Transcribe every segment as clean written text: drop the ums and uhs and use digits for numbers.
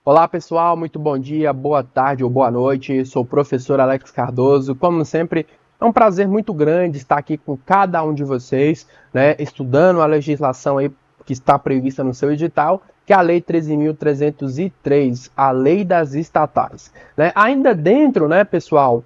Olá pessoal, muito bom dia, boa tarde ou boa noite. Sou o professor Alex Cardoso. Como sempre, é um prazer muito grande estar aqui com cada um de vocês, né, estudando a legislação aí que está prevista no seu edital, que é a Lei 13.303, a Lei das Estatais. Né? Ainda dentro, né, pessoal,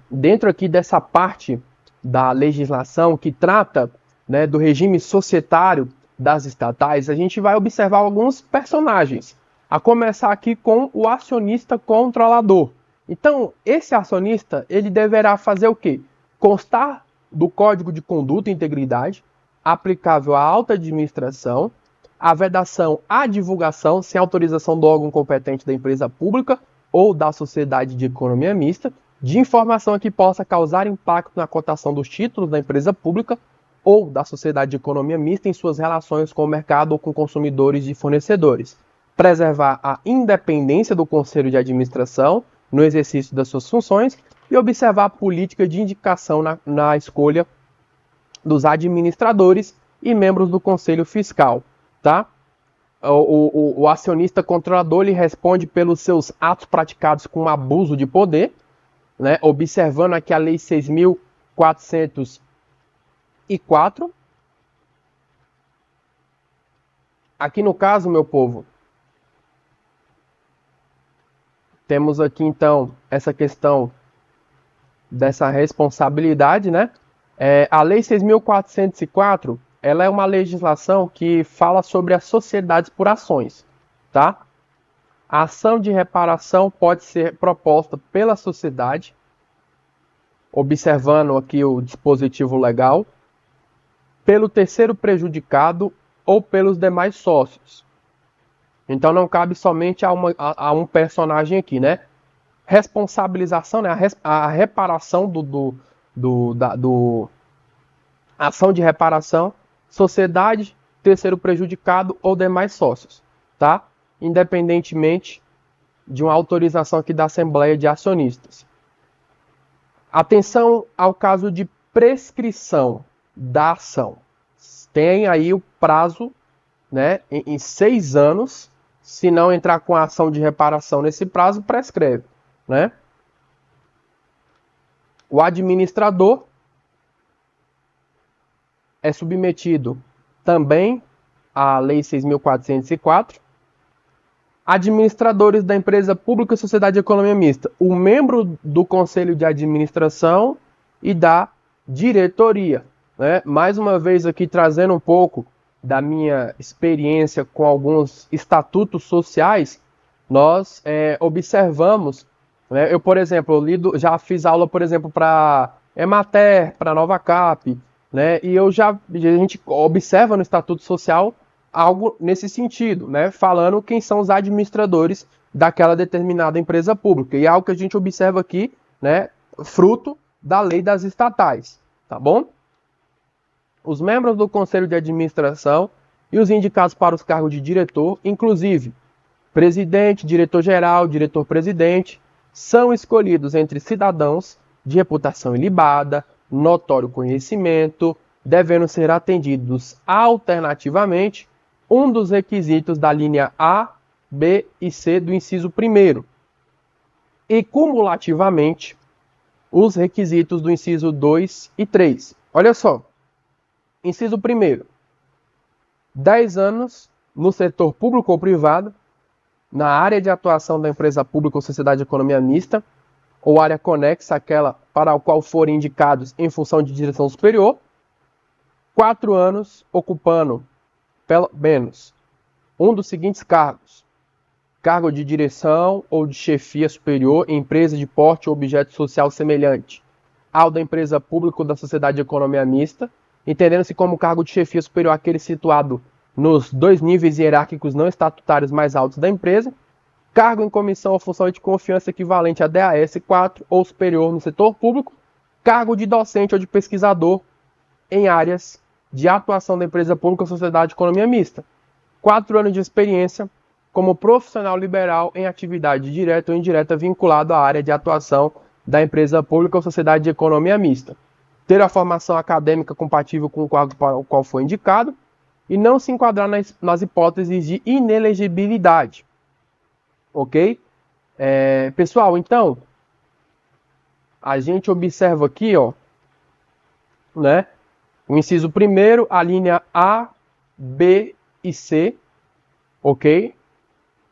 dentro aqui dessa parte da legislação que trata, né, do regime societário das estatais, a gente vai observar alguns personagens. A começar aqui com o acionista controlador. Então, esse acionista, ele deverá fazer o quê? Constar do Código de Conduta e Integridade, aplicável à alta administração, a vedação à divulgação, sem autorização do órgão competente da empresa pública ou da sociedade de economia mista, de informação que possa causar impacto na cotação dos títulos da empresa pública ou da sociedade de economia mista em suas relações com o mercado ou com consumidores e fornecedores. Preservar a independência do Conselho de Administração no exercício das suas funções e observar a política de indicação na escolha dos administradores e membros do Conselho Fiscal. Tá? O acionista controlador ele responde pelos seus atos praticados com abuso de poder, né? Observando aqui a Lei 6.404. Aqui no caso, meu povo, temos aqui, então, essa questão dessa responsabilidade, né? A Lei 6.404, ela é uma legislação que fala sobre as sociedades por ações, tá? A ação de reparação pode ser proposta pela sociedade, observando aqui o dispositivo legal, pelo terceiro prejudicado ou pelos demais sócios. Então não cabe somente a um personagem aqui, né? Responsabilização, né? A reparação ação de reparação, sociedade, terceiro prejudicado ou demais sócios, tá? Independentemente de uma autorização aqui da Assembleia de Acionistas. Atenção ao caso de prescrição da ação. Tem aí o prazo, né, em 6 anos. Se não entrar com a ação de reparação nesse prazo, prescreve, né? O administrador é submetido também à Lei 6.404. Administradores da empresa pública e sociedade de economia mista, o membro do conselho de administração e da diretoria, né? Mais uma vez aqui trazendo um pouco da minha experiência com alguns estatutos sociais, nós observamos, né? Eu, por exemplo, já fiz aula, por exemplo, para Emater, para Nova Cap, né? E a gente observa no estatuto social algo nesse sentido, né? Falando quem são os administradores daquela determinada empresa pública. E é algo que a gente observa aqui, né? Fruto da lei das estatais, tá bom? Os membros do Conselho de Administração e os indicados para os cargos de diretor, inclusive presidente, diretor-geral, diretor-presidente, são escolhidos entre cidadãos de reputação ilibada, notório conhecimento, devendo ser atendidos alternativamente um dos requisitos da linha A, B e C do inciso 1º e cumulativamente os requisitos do inciso 2 e 3. Olha só. Inciso 1º, 10 anos no setor público ou privado, na área de atuação da empresa pública ou sociedade de economia mista, ou área conexa àquela para a qual forem indicados em função de direção superior, 4 anos ocupando, pelo menos, um dos seguintes cargos: cargo de direção ou de chefia superior em empresa de porte ou objeto social semelhante ao da empresa pública ou da sociedade de economia mista, entendendo-se como cargo de chefia superior àquele situado nos 2 níveis hierárquicos não estatutários mais altos da empresa, cargo em comissão ou função de confiança equivalente a DAS 4 ou superior no setor público, cargo de docente ou de pesquisador em áreas de atuação da empresa pública ou sociedade de economia mista, 4 anos de experiência como profissional liberal em atividade direta ou indireta vinculado à área de atuação da empresa pública ou sociedade de economia mista, ter a formação acadêmica compatível com o cargo para o qual foi indicado e não se enquadrar nas hipóteses de inelegibilidade. ok? Pessoal, então, a gente observa aqui, ó, né? O inciso primeiro, a linha A, B e C, ok?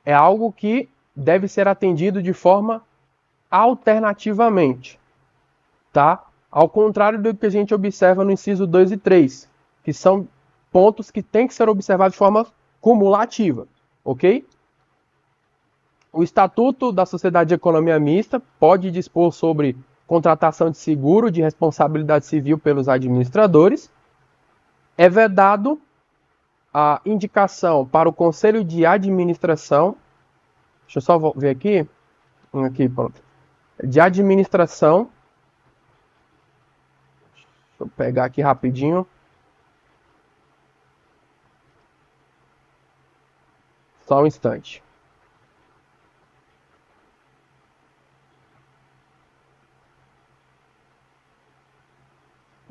É algo que deve ser atendido de forma alternativamente, tá? Ao contrário do que a gente observa no inciso 2 e 3, que são pontos que têm que ser observados de forma cumulativa, ok? O Estatuto da Sociedade de Economia Mista pode dispor sobre contratação de seguro de responsabilidade civil pelos administradores. É vedado a indicação para o Conselho de Administração. Deixa eu só ver aqui. Aqui, pronto. De administração. Deixa eu pegar aqui rapidinho. Só um instante.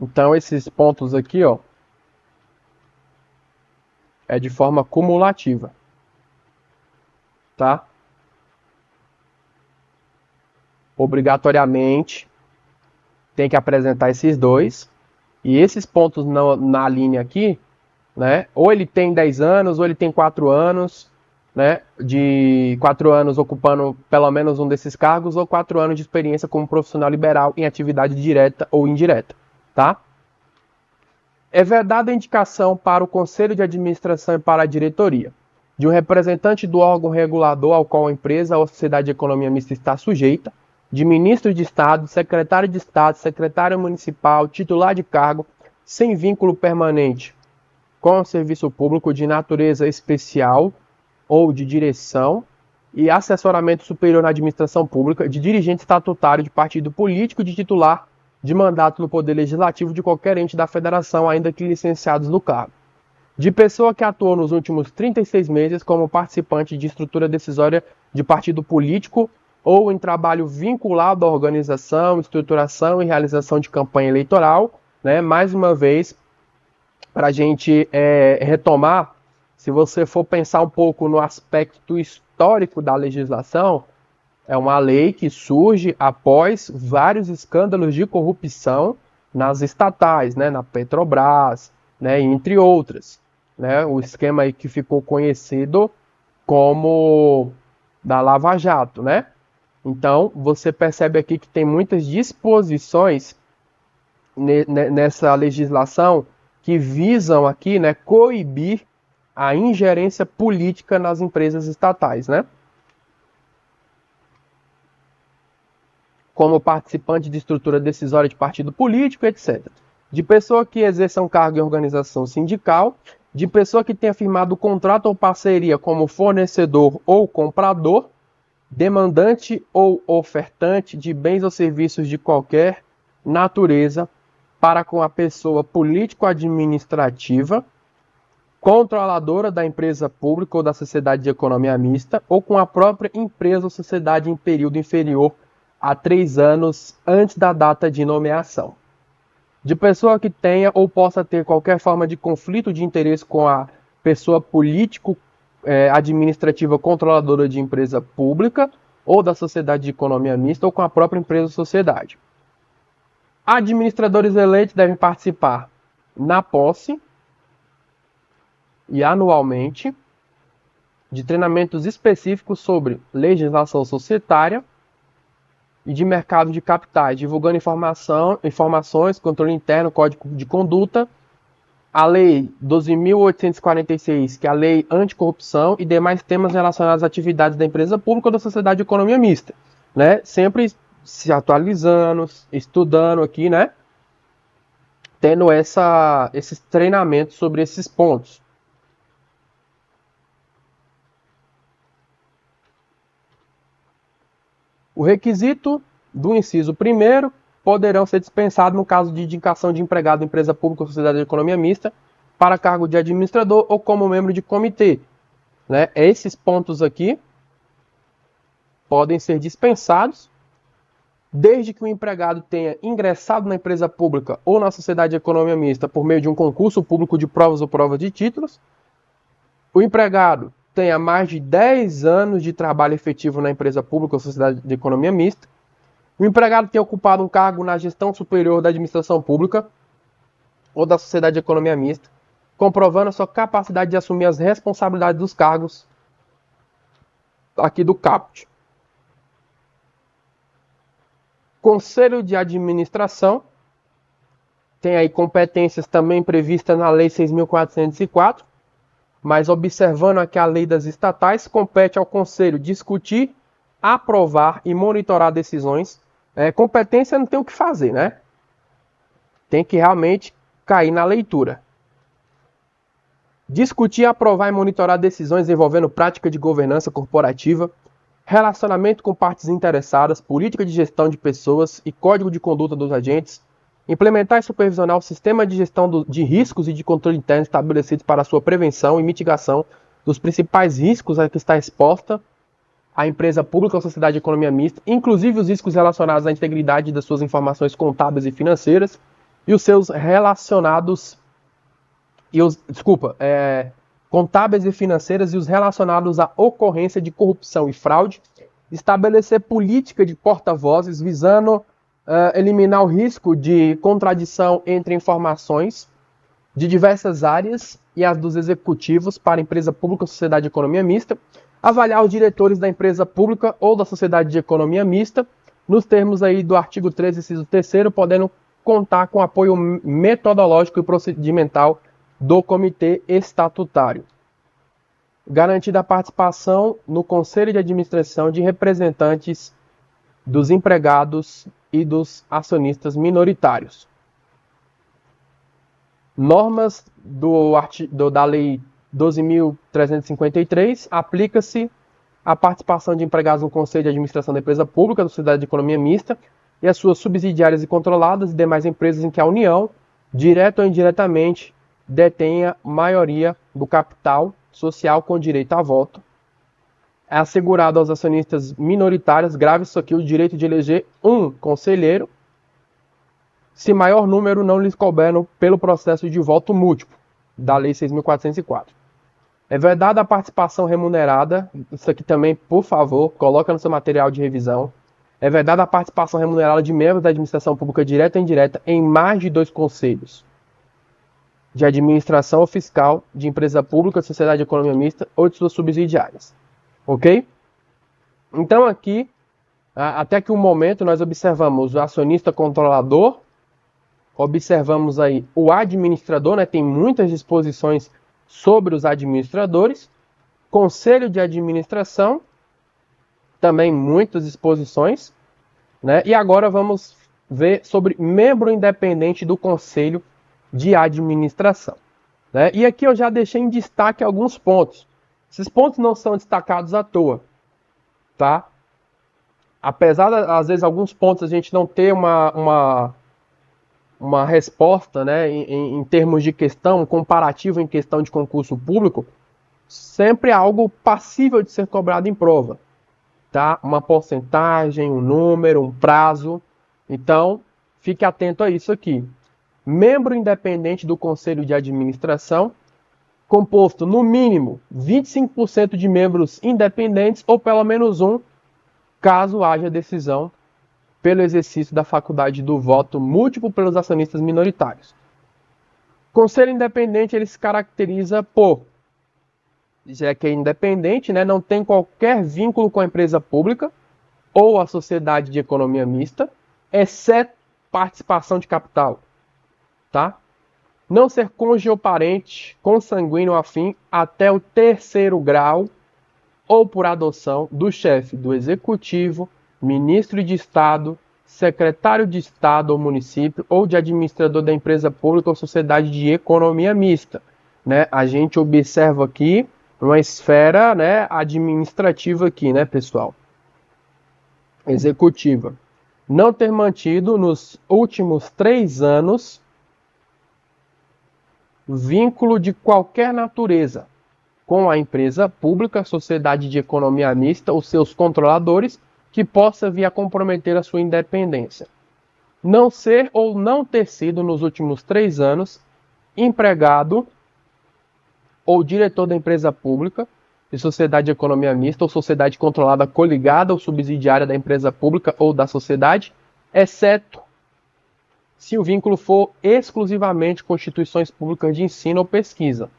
Então, esses pontos aqui, ó, é de forma cumulativa, tá? Obrigatoriamente, tem que apresentar esses dois. E esses pontos na linha aqui, né? Ou ele tem 10 anos, ou ele tem 4 anos, né? De 4 anos ocupando pelo menos um desses cargos, ou 4 anos de experiência como profissional liberal em atividade direta ou indireta, tá? É vedada a indicação para o Conselho de Administração e para a diretoria de um representante do órgão regulador ao qual a empresa ou a sociedade de economia mista está sujeita, de ministro de Estado, secretário de Estado, secretário municipal, titular de cargo, sem vínculo permanente com o serviço público de natureza especial ou de direção e assessoramento superior na administração pública, de dirigente estatutário de partido político e de titular de mandato no Poder Legislativo de qualquer ente da Federação, ainda que licenciados no cargo. De pessoa que atuou nos últimos 36 meses como participante de estrutura decisória de partido político ou em trabalho vinculado à organização, estruturação e realização de campanha eleitoral, né? Mais uma vez, para a gente retomar, se você for pensar um pouco no aspecto histórico da legislação, é uma lei que surge após vários escândalos de corrupção nas estatais, né, na Petrobras, né, entre outras. Né, o esquema aí que ficou conhecido como da Lava Jato. Né? Então, você percebe aqui que tem muitas disposições nessa legislação que visam aqui, né, coibir a ingerência política nas empresas estatais, né? Como participante de estrutura decisória de partido político, etc. De pessoa que exerça um cargo em organização sindical, de pessoa que tenha firmado contrato ou parceria como fornecedor ou comprador, demandante ou ofertante de bens ou serviços de qualquer natureza para com a pessoa político-administrativa, controladora da empresa pública ou da sociedade de economia mista, ou com a própria empresa ou sociedade em período inferior a 3 anos antes da data de nomeação. De pessoa que tenha ou possa ter qualquer forma de conflito de interesse com a pessoa político-administrativa controladora de empresa pública ou da sociedade de economia mista ou com a própria empresa ou sociedade. Administradores eleitos devem participar na posse e anualmente de treinamentos específicos sobre legislação societária e de mercado de capitais, divulgando informações, controle interno, código de conduta, a Lei 12.846, que é a Lei Anticorrupção, e demais temas relacionados às atividades da empresa pública ou da sociedade de economia mista. Né? Sempre se atualizando, estudando aqui, né? Tendo esses treinamentos sobre esses pontos. O requisito do inciso 1º poderão ser dispensados no caso de indicação de empregado em empresa pública ou sociedade de economia mista para cargo de administrador ou como membro de comitê. Né? Esses pontos aqui podem ser dispensados desde que o empregado tenha ingressado na empresa pública ou na sociedade de economia mista por meio de um concurso público de provas ou provas de títulos. O empregado tenha mais de 10 anos de trabalho efetivo na empresa pública ou sociedade de economia mista. O empregado tenha ocupado um cargo na gestão superior da administração pública ou da sociedade de economia mista, comprovando a sua capacidade de assumir as responsabilidades dos cargos aqui do caput. Conselho de administração tem aí competências também previstas na Lei 6.404, mas observando aqui a lei das estatais, compete ao Conselho discutir, aprovar e monitorar decisões. Competência não tem o que fazer, né? Tem que realmente cair na leitura. Discutir, aprovar e monitorar decisões envolvendo prática de governança corporativa, relacionamento com partes interessadas, política de gestão de pessoas e código de conduta dos agentes, implementar e supervisionar o sistema de gestão de riscos e de controle interno estabelecidos para a sua prevenção e mitigação dos principais riscos a que está exposta a empresa pública ou sociedade de economia mista, inclusive os riscos relacionados à integridade das suas informações contábeis e financeiras e os seus relacionados contábeis e financeiras e os relacionados à ocorrência de corrupção e fraude, estabelecer política de porta-vozes visando eliminar o risco de contradição entre informações de diversas áreas e as dos executivos para a empresa pública ou sociedade de economia mista, avaliar os diretores da empresa pública ou da sociedade de economia mista, nos termos aí do artigo 13, inciso 3º, podendo contar com apoio metodológico e procedimental do comitê estatutário. Garantida a participação no conselho de administração de representantes dos empregados e dos acionistas minoritários. Normas da Lei 12.353 aplica-se à participação de empregados no Conselho de Administração da Empresa Pública, da Sociedade de Economia Mista e as suas subsidiárias e controladas e demais empresas em que a União, direta ou indiretamente, detenha maioria do capital social com direito a voto. É assegurado aos acionistas minoritários, grave isso aqui, o direito de eleger um conselheiro, se maior número não lhes couber pelo processo de voto múltiplo, da Lei 6.404. É vedada a participação remunerada, isso aqui também, por favor, coloca no seu material de revisão. É vedada a participação remunerada de membros da administração pública direta e indireta em mais de 2 conselhos de administração ou fiscal de empresa pública, sociedade de economia mista ou de suas subsidiárias. Ok? Então aqui, até que o momento, nós observamos o acionista controlador, observamos aí o administrador, né? Tem muitas disposições sobre os administradores, conselho de administração, também muitas disposições, né? E agora vamos ver sobre membro independente do conselho de administração, né? E aqui eu já deixei em destaque alguns pontos. Esses pontos não são destacados à toa, tá? Apesar de, às vezes, alguns pontos a gente não ter uma resposta, né, em termos de questão, comparativo em questão de concurso público, sempre é algo passível de ser cobrado em prova, tá? Uma porcentagem, um número, um prazo. Então, fique atento a isso aqui. Membro independente do Conselho de Administração, composto no mínimo 25% de membros independentes ou pelo menos um, caso haja decisão pelo exercício da faculdade do voto múltiplo pelos acionistas minoritários. Conselho independente ele se caracteriza por, já que é independente, né, não tem qualquer vínculo com a empresa pública ou a sociedade de economia mista, exceto participação de capital. Tá? Não ser cônjuge ou parente, consanguíneo afim, até o 3º grau ou por adoção do chefe do executivo, ministro de Estado, secretário de Estado ou município ou de administrador da empresa pública ou sociedade de economia mista, né? A gente observa aqui uma esfera, né, administrativa aqui, né, pessoal? Executiva. Não ter mantido nos últimos 3 anos vínculo de qualquer natureza com a empresa pública, sociedade de economia mista ou seus controladores que possa vir a comprometer a sua independência. Não ser ou não ter sido nos últimos 3 anos empregado ou diretor da empresa pública, de sociedade de economia mista ou sociedade controlada coligada ou subsidiária da empresa pública ou da sociedade, exceto se o vínculo for exclusivamente com instituições públicas de ensino ou pesquisa.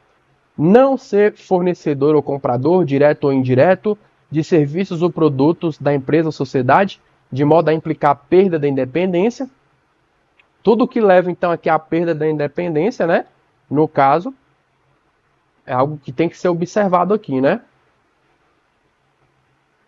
Não ser fornecedor ou comprador, direto ou indireto, de serviços ou produtos da empresa ou sociedade, de modo a implicar perda da independência. Tudo que leva, então, aqui à perda da independência, né? No caso, é algo que tem que ser observado aqui, né?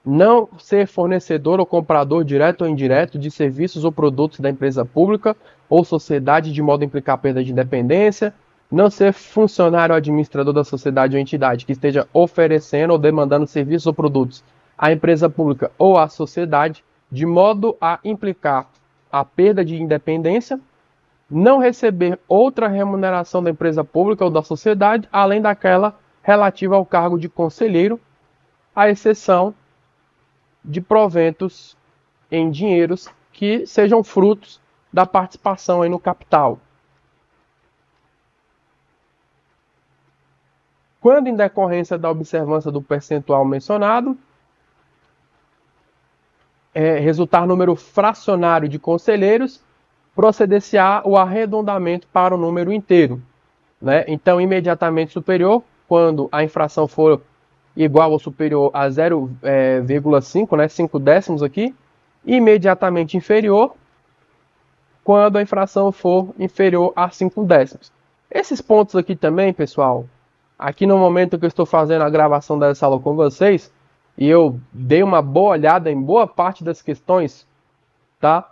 Não ser fornecedor ou comprador direto ou indireto de serviços ou produtos da empresa pública ou sociedade de modo a implicar perda de independência. Não ser funcionário ou administrador da sociedade ou entidade que esteja oferecendo ou demandando serviços ou produtos à empresa pública ou à sociedade de modo a implicar a perda de independência. Não receber outra remuneração da empresa pública ou da sociedade, além daquela relativa ao cargo de conselheiro, à exceção de proventos em dinheiros que sejam frutos da participação aí no capital. Quando em decorrência da observância do percentual mencionado, resultar número fracionário de conselheiros, proceder-se-á o arredondamento para o número inteiro, né? Então, imediatamente superior, quando a infração for igual ou superior a 0,5, né, 5 décimos aqui, imediatamente inferior, quando a infração for inferior a 5 décimos. Esses pontos aqui também, pessoal, aqui no momento que eu estou fazendo a gravação dessa aula com vocês, e eu dei uma boa olhada em boa parte das questões, tá?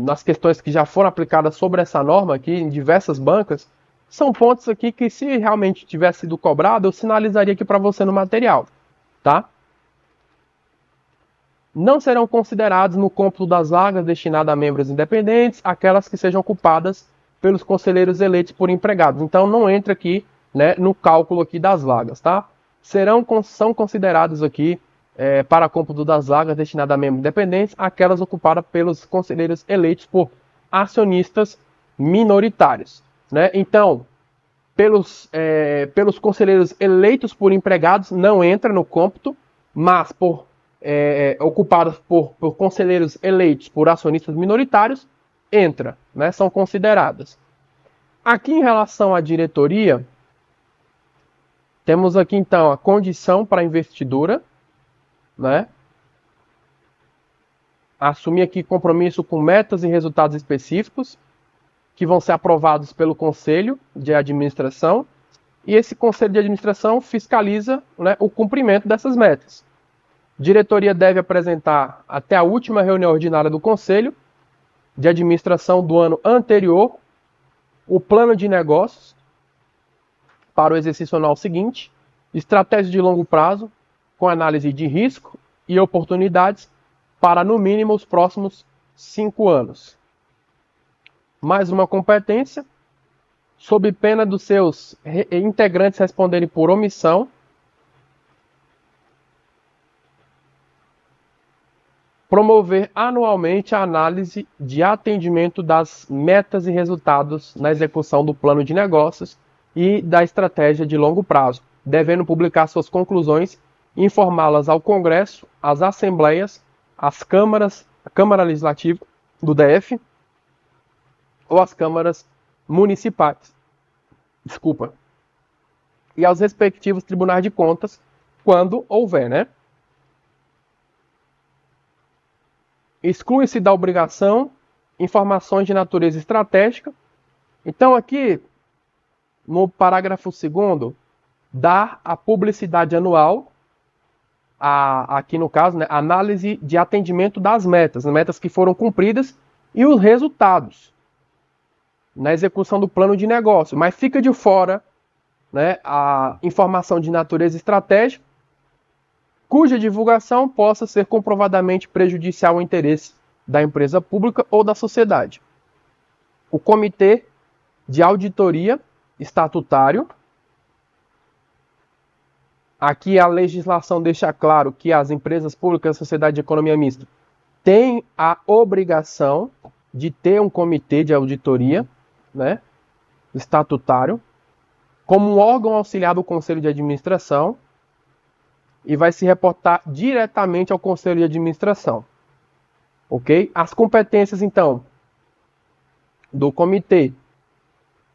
Nas questões que já foram aplicadas sobre essa norma aqui em diversas bancas, são pontos aqui que, se realmente tivesse sido cobrado, eu sinalizaria aqui para você no material, tá? Não serão considerados no cômputo das vagas destinadas a membros independentes aquelas que sejam ocupadas pelos conselheiros eleitos por empregados. Então, não entra aqui, né, no cálculo aqui das vagas, tá? São considerados aqui, para cômputo das vagas destinadas a membros independentes, aquelas ocupadas pelos conselheiros eleitos por acionistas minoritários, né? Então, pelos conselheiros eleitos por empregados não entra no cômputo, mas ocupados por conselheiros eleitos por acionistas minoritários, entra, né? São consideradas. Aqui em relação à diretoria, temos aqui então a condição para a investidura, né? Assumir aqui compromisso com metas e resultados específicos que vão ser aprovados pelo Conselho de Administração, e esse Conselho de Administração fiscaliza, né, o cumprimento dessas metas. Diretoria deve apresentar até a última reunião ordinária do Conselho de Administração do ano anterior o plano de negócios para o exercício anual seguinte, estratégia de longo prazo, com análise de risco e oportunidades para, no mínimo, os próximos 5 anos. Mais uma competência, sob pena dos seus integrantes responderem por omissão, promover anualmente a análise de atendimento das metas e resultados na execução do plano de negócios e da estratégia de longo prazo, devendo publicar suas conclusões e informá-las ao Congresso, às Assembleias, às câmaras, a Câmara Legislativa do DF ou às câmaras municipais. E aos respectivos tribunais de contas, quando houver, né? Exclui-se da obrigação informações de natureza estratégica. Então, aqui, no parágrafo 2º, dá a publicidade anual, aqui no caso, né, análise de atendimento das metas, as metas que foram cumpridas e os resultados na execução do plano de negócio. Mas fica de fora, né, a informação de natureza estratégica, cuja divulgação possa ser comprovadamente prejudicial ao interesse da empresa pública ou da sociedade. O Comitê de Auditoria Estatutário. Aqui a legislação deixa claro que as empresas públicas da sociedade de economia mista têm a obrigação de ter um comitê de auditoria, né, estatutário. como um órgão auxiliar do Conselho de Administração e vai se reportar diretamente ao Conselho de Administração. Ok? As competências, então, do comitê.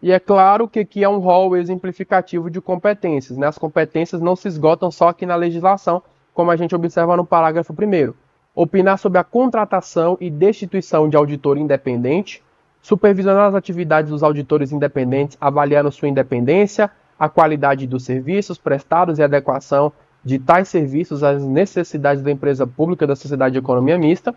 E é claro que aqui é um rol exemplificativo de competências, né? As competências não se esgotam só aqui na legislação, como a gente observa no parágrafo 1º. Opinar sobre a contratação e destituição de auditor independente, supervisionar as atividades dos auditores independentes, avaliando sua independência, a qualidade dos serviços prestados e a adequação de tais serviços às necessidades da empresa pública da sociedade de economia mista,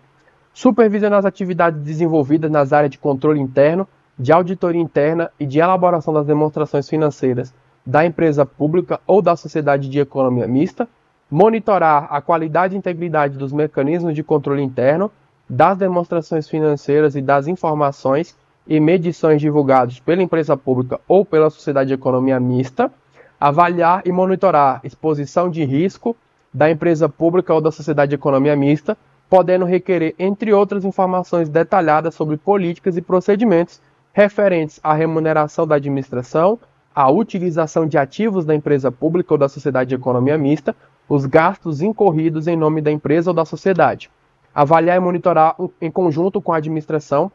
supervisionar as atividades desenvolvidas nas áreas de controle interno, de auditoria interna e de elaboração das demonstrações financeiras da empresa pública ou da sociedade de economia mista, monitorar a qualidade e integridade dos mecanismos de controle interno, das demonstrações financeiras e das informações e medições divulgados pela empresa pública ou pela sociedade de economia mista, avaliar e monitorar exposição de risco da empresa pública ou da sociedade de economia mista, podendo requerer, entre outras informações detalhadas sobre políticas e procedimentos referentes à remuneração da administração, à utilização de ativos da empresa pública ou da sociedade de economia mista, os gastos incorridos em nome da empresa ou da sociedade. Avaliar e monitorar em conjunto com a administração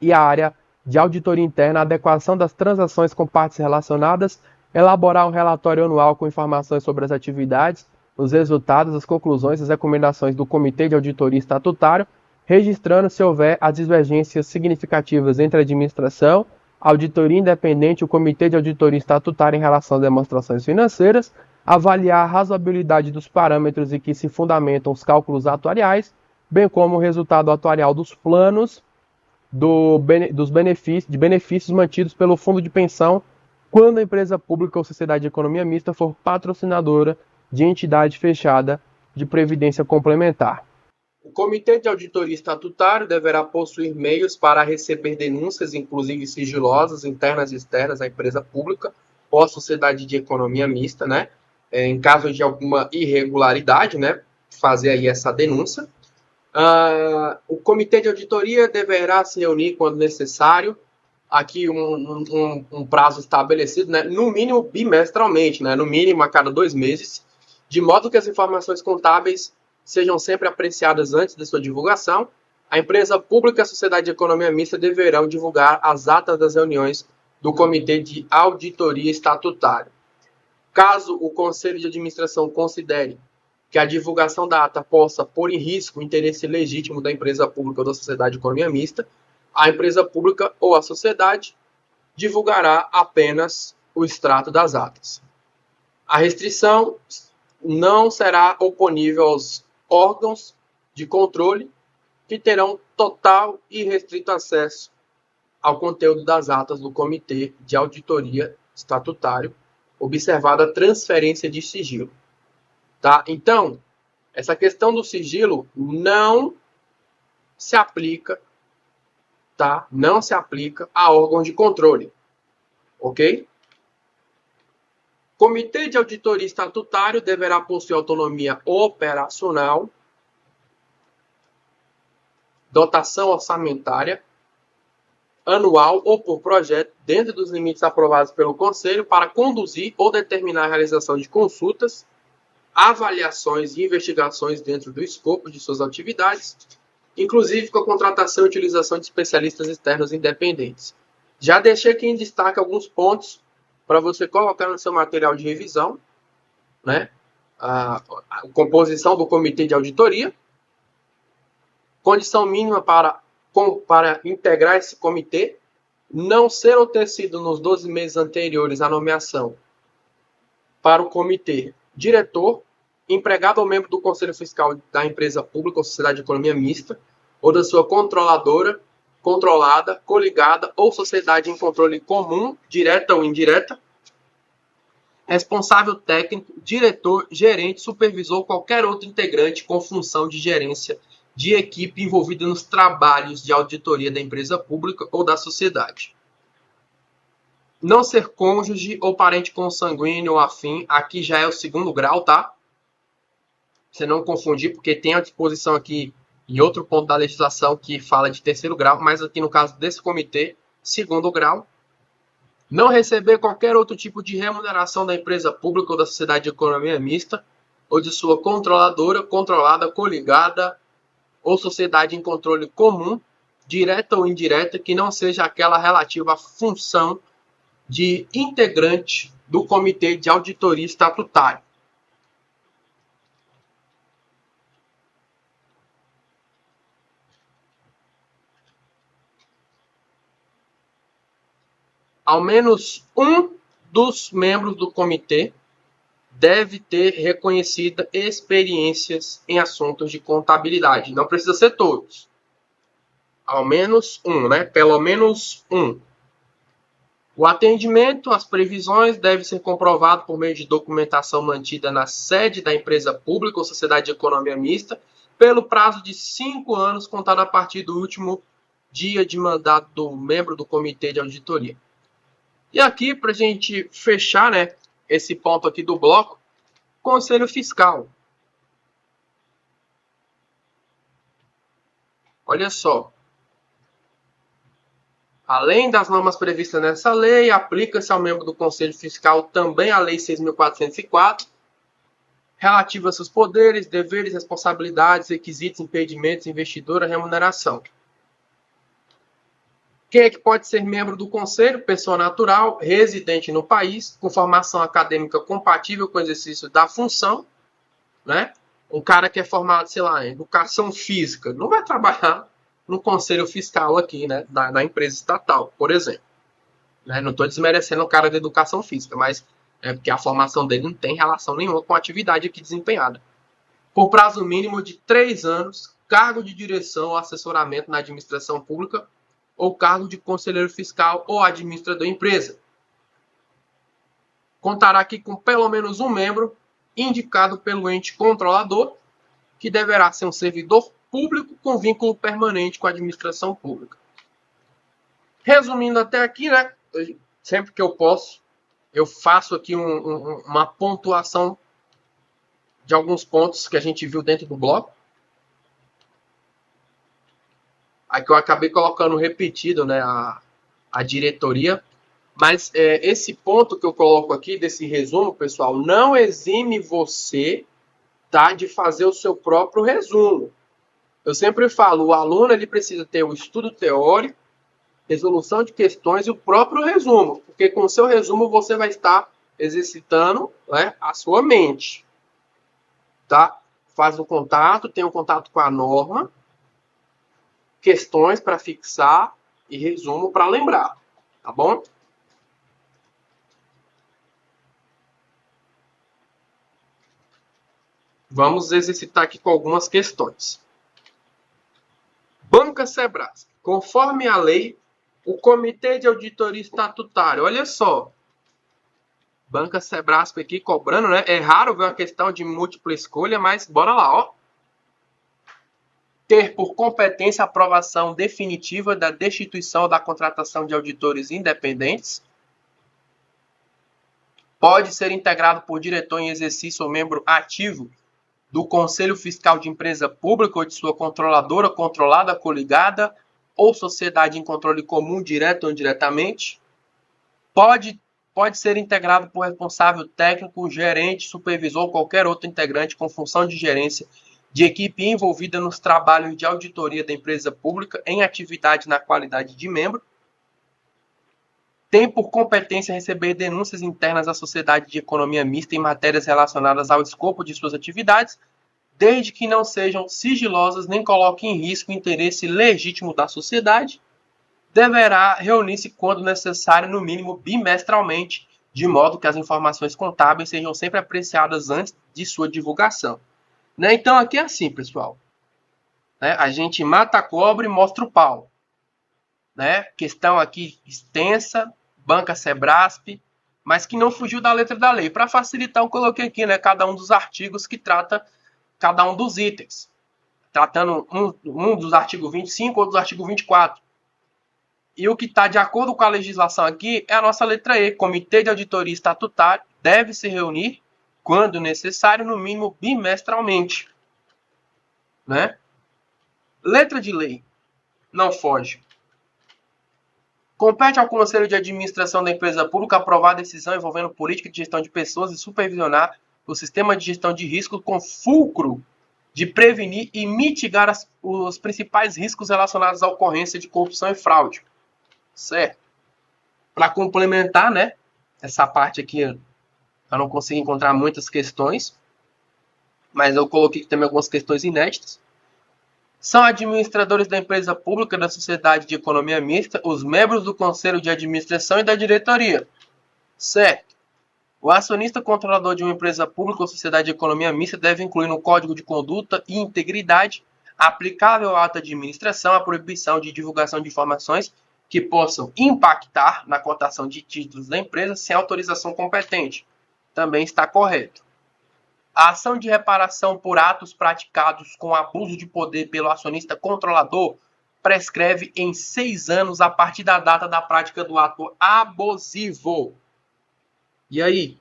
e a área de auditoria interna a adequação das transações com partes relacionadas, elaborar um relatório anual com informações sobre as atividades, os resultados, as conclusões e as recomendações do Comitê de Auditoria Estatutário, registrando, se houver, as divergências significativas entre a administração, a auditoria independente e o Comitê de Auditoria Estatutária em relação às demonstrações financeiras, avaliar a razoabilidade dos parâmetros em que se fundamentam os cálculos atuariais, bem como o resultado atuarial dos planos dos benefícios mantidos pelo fundo de pensão quando a empresa pública ou sociedade de economia mista for patrocinadora de entidade fechada de previdência complementar. O Comitê de Auditoria Estatutário deverá possuir meios para receber denúncias, inclusive sigilosas, internas e externas à empresa pública ou à sociedade de economia mista, né? Em caso de alguma irregularidade, né? Fazer aí essa denúncia. O Comitê de Auditoria deverá se reunir quando necessário, aqui um prazo estabelecido, né? No mínimo bimestralmente, né? No mínimo a cada 2 meses, de modo que as informações contábeis sejam sempre apreciadas antes de sua divulgação. A empresa pública e a sociedade de economia mista deverão divulgar as atas das reuniões do Comitê de Auditoria Estatutário. Caso o Conselho de Administração considere que a divulgação da ata possa pôr em risco o interesse legítimo da empresa pública ou da sociedade de economia mista, a empresa pública ou a sociedade divulgará apenas o extrato das atas. A restrição não será oponível aos órgãos de controle que terão total e restrito acesso ao conteúdo das atas do Comitê de Auditoria Estatutário, observada a transferência de sigilo. Tá? Então, essa questão do sigilo não se aplica, tá? Não se aplica a órgãos de controle. Ok? Comitê de Auditoria Estatutário deverá possuir autonomia operacional, dotação orçamentária, anual ou por projeto, dentro dos limites aprovados pelo Conselho, para conduzir ou determinar a realização de consultas, avaliações e investigações dentro do escopo de suas atividades, inclusive com a contratação e utilização de especialistas externos independentes. Já deixei aqui em destaque alguns pontos para você colocar no seu material de revisão, né? A composição do Comitê de Auditoria, condição mínima para integrar esse comitê, não ser ou ter sido nos 12 meses anteriores à nomeação para o comitê diretor, empregado ou membro do Conselho Fiscal da empresa pública ou sociedade de economia mista, ou da sua controladora, controlada, coligada ou sociedade em controle comum, direta ou indireta, responsável técnico, diretor, gerente, supervisor ou qualquer outro integrante com função de gerência de equipe envolvida nos trabalhos de auditoria da empresa pública ou da sociedade. Não ser cônjuge ou parente consanguíneo ou afim, aqui já é o 2º grau, tá? Você não confundir, porque tem a disposição aqui em outro ponto da legislação que fala de 3º grau, mas aqui no caso desse comitê, 2º grau. Não receber qualquer outro tipo de remuneração da empresa pública ou da sociedade de economia mista, ou de sua controladora, controlada, coligada, ou sociedade em controle comum, direta ou indireta, que não seja aquela relativa à função de integrante do Comitê de Auditoria Estatutário. Ao menos um dos membros do comitê deve ter reconhecida experiências em assuntos de contabilidade. Não precisa ser todos. Ao menos um, né? Pelo menos um. O atendimento às previsões deve ser comprovado por meio de documentação mantida na sede da empresa pública ou sociedade de economia mista pelo prazo de 5 anos, contado a partir do último dia de mandato do membro do comitê de auditoria. E aqui, para a gente fechar, né, esse ponto aqui do bloco, Conselho Fiscal. Olha só. Além das normas previstas nessa lei, aplica-se ao membro do Conselho Fiscal também a Lei 6.404, relativa a seus poderes, deveres, responsabilidades, requisitos, impedimentos, investidura, remuneração. Quem é que pode ser membro do Conselho? Pessoa natural, residente no país, com formação acadêmica compatível com o exercício da função, né? Um cara que é formado, sei lá, em educação física, não vai trabalhar no Conselho Fiscal aqui, né? Da empresa estatal, por exemplo. Né? Não estou desmerecendo o cara de educação física, mas é porque a formação dele não tem relação nenhuma com a atividade aqui desempenhada. Por prazo mínimo de 3 anos, cargo de direção ou assessoramento na administração pública ou cargo de conselheiro fiscal ou administrador da empresa. Contará aqui com pelo menos um membro indicado pelo ente controlador, que deverá ser um servidor público com vínculo permanente com a administração pública. Resumindo até aqui, né? Sempre que eu posso, eu faço aqui uma pontuação de alguns pontos que a gente viu dentro do bloco. Aqui eu acabei colocando repetido, né, a diretoria. Mas esse ponto que eu coloco aqui, desse resumo, pessoal, não exime você, tá, de fazer o seu próprio resumo. Eu sempre falo, o aluno ele precisa ter o estudo teórico, resolução de questões e o próprio resumo. Porque com o seu resumo você vai estar exercitando, né, a sua mente. Tá? Faz o contato, tem um contato com a norma, questões para fixar e resumo para lembrar, tá bom? Vamos exercitar aqui com algumas questões. Banca Sebrasp. Conforme a lei, o Comitê de Auditoria Estatutária. Olha só. Banca Sebrasp aqui cobrando, né? É raro ver uma questão de múltipla escolha, mas bora lá, ó. Ter por competência a aprovação definitiva da destituição ou da contratação de auditores independentes. Pode ser integrado por diretor em exercício ou membro ativo do Conselho Fiscal de Empresa Pública ou de sua controladora, controlada, coligada ou sociedade em controle comum, direto ou indiretamente. Pode ser integrado por responsável técnico, gerente, supervisor ou qualquer outro integrante com função de gerência de equipe envolvida nos trabalhos de auditoria da empresa pública em atividade na qualidade de membro. Tem por competência receber denúncias internas à sociedade de economia mista em matérias relacionadas ao escopo de suas atividades, desde que não sejam sigilosas nem coloquem em risco o interesse legítimo da sociedade. Deverá reunir-se quando necessário, no mínimo bimestralmente, de modo que as informações contábeis sejam sempre apreciadas antes de sua divulgação. Né? Então aqui é assim, pessoal. Né? A gente mata a cobra e mostra o pau. Né? Questão aqui extensa, Banca Sebrasp, mas que não fugiu da letra da lei. Para facilitar, eu coloquei aqui, né, cada um dos artigos que trata cada um dos itens. Tratando um dos artigos 25 ou dos artigos 24. E o que está de acordo com a legislação aqui é a nossa letra E. Comitê de Auditoria Estatutário deve se reunir, quando necessário, no mínimo bimestralmente. Né? Letra de lei. Não foge. Compete ao Conselho de Administração da empresa pública aprovar a decisão envolvendo política de gestão de pessoas e supervisionar o sistema de gestão de risco com fulcro de prevenir e mitigar os principais riscos relacionados à ocorrência de corrupção e fraude. Certo? Para complementar, né, essa parte aqui, eu não consegui encontrar muitas questões, mas eu coloquei também algumas questões inéditas. São administradores da empresa pública da sociedade de economia mista os membros do conselho de administração e da diretoria. Certo. O acionista controlador de uma empresa pública ou sociedade de economia mista deve incluir no código de conduta e integridade aplicável ao ato de administração a proibição de divulgação de informações que possam impactar na cotação de títulos da empresa sem autorização competente. Também está correto. A ação de reparação por atos praticados com abuso de poder pelo acionista controlador prescreve em 6 anos a partir da data da prática do ato abusivo. E aí?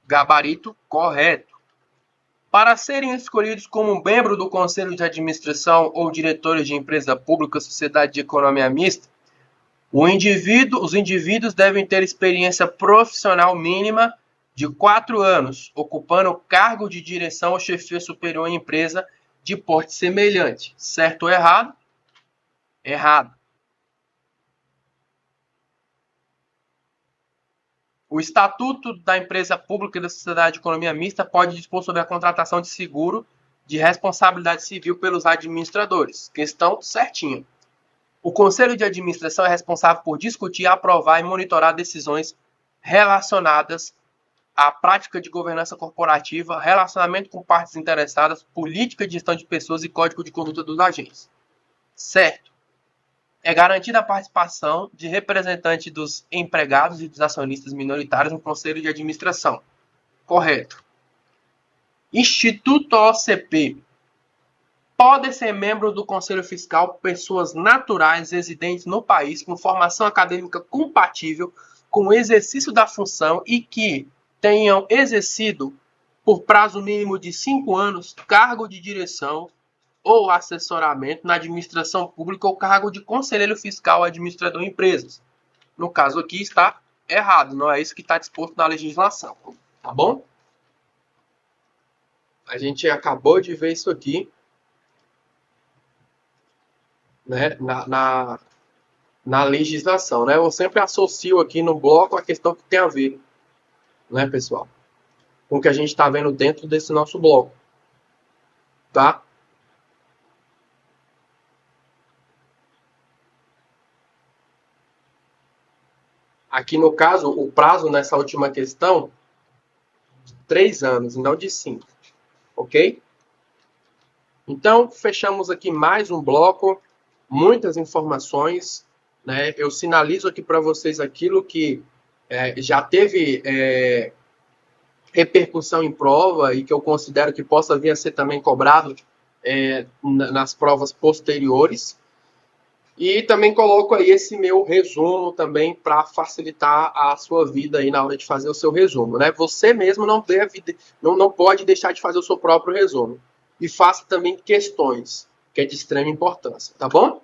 Gabarito correto. Para serem escolhidos como membro do Conselho de Administração ou diretores de empresa pública ou sociedade de economia mista, os indivíduos devem ter experiência profissional mínima de 4 anos, ocupando o cargo de direção ou chefia superior em empresa de porte semelhante. Certo ou errado? Errado. O Estatuto da Empresa Pública e da Sociedade de Economia Mista pode dispor sobre a contratação de seguro de responsabilidade civil pelos administradores. Questão certinha. O Conselho de Administração é responsável por discutir, aprovar e monitorar decisões relacionadas à prática de governança corporativa, relacionamento com partes interessadas, política de gestão de pessoas e código de conduta dos agentes. Certo. É garantida a participação de representantes dos empregados e dos acionistas minoritários no Conselho de Administração. Correto. Instituto OCP. Podem ser membros do Conselho Fiscal pessoas naturais residentes no país com formação acadêmica compatível com o exercício da função e que tenham exercido, por prazo mínimo de 5 anos, cargo de direção ou assessoramento na administração pública ou cargo de conselheiro fiscal ou administrador em empresas. No caso aqui está errado, não é isso que está disposto na legislação. Tá bom? A gente acabou de ver isso aqui, né, na legislação, né? Eu sempre associo aqui no bloco a questão que tem a ver, né, pessoal, com o que a gente está vendo dentro desse nosso bloco, tá? Aqui no caso, o prazo nessa última questão, 3 anos, e não de 5, ok? Então, fechamos aqui mais um bloco, muitas informações, né? Eu sinalizo aqui para vocês aquilo que já teve repercussão em prova e que eu considero que possa vir a ser também cobrado nas provas posteriores. E também coloco aí esse meu resumo também para facilitar a sua vida aí na hora de fazer o seu resumo, né? Você mesmo não pode deixar de fazer o seu próprio resumo. E faça também questões, que é de extrema importância, tá bom?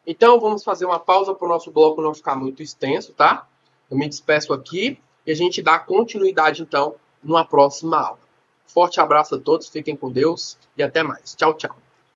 Então, vamos fazer uma pausa para o nosso bloco não ficar muito extenso, tá? Eu me despeço aqui e a gente dá continuidade, então, numa próxima aula. Forte abraço a todos, fiquem com Deus e até mais. Tchau, tchau.